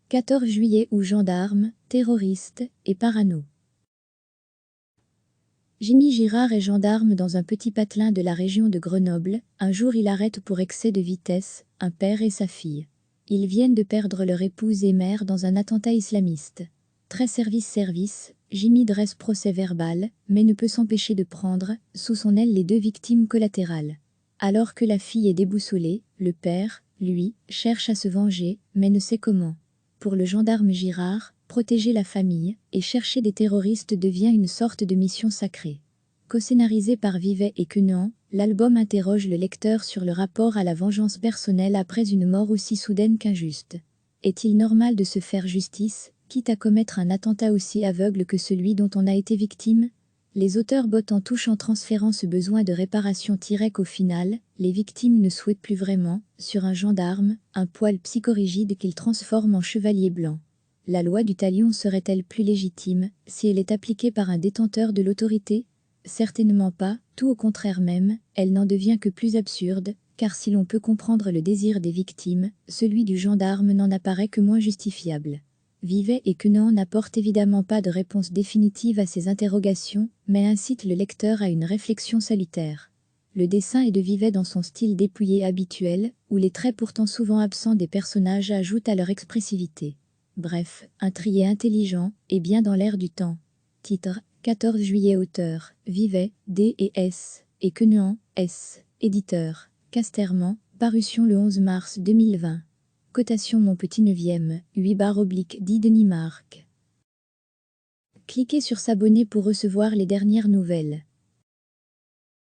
14 juillet où gendarmes, terroristes et parano. Jimmy Girard est gendarme dans un petit patelin de la région de Grenoble. Un jour il arrête pour excès de vitesse un père et sa fille. Ils viennent de perdre leur épouse et mère dans un attentat islamiste. Très service, Jimmy dresse procès-verbal, mais ne peut s'empêcher de prendre sous son aile les 2 victimes collatérales. Alors que la fille est déboussolée, le père, lui, cherche à se venger, mais ne sait comment. Pour le gendarme Girard, protéger la famille et chercher des terroristes devient une sorte de mission sacrée. Co-scénarisé par Vivet et Quenant, l'album interroge le lecteur sur le rapport à la vengeance personnelle après une mort aussi soudaine qu'injuste. Est-il normal de se faire justice, quitte à commettre un attentat aussi aveugle que celui dont on a été victime? Les auteurs bottent en touche en transférant ce besoin de réparation qu'au final, les victimes ne souhaitent plus vraiment, sur un gendarme, un poil psychorigide qu'ils transforment en chevalier blanc. La loi du talion serait-elle plus légitime si elle est appliquée par un détenteur de l'autorité? Certainement pas, tout au contraire même, elle n'en devient que plus absurde, car si l'on peut comprendre le désir des victimes, celui du gendarme n'en apparaît que moins justifiable. Vivet et Quenant n'apportent évidemment pas de réponse définitive à ces interrogations, mais incitent le lecteur à une réflexion salutaire. Le dessin est de Vivet dans son style dépouillé habituel, où les traits pourtant souvent absents des personnages ajoutent à leur expressivité. Bref, un trié intelligent et bien dans l'air du temps. Titre: 14 juillet. Auteur: Vivet, D et S, et Quenant, S. Éditeur: Casterman, parution le 11 mars 2020. Cotation mon petit 9e, 8/10 Denis Marc. Cliquez sur s'abonner pour recevoir les dernières nouvelles.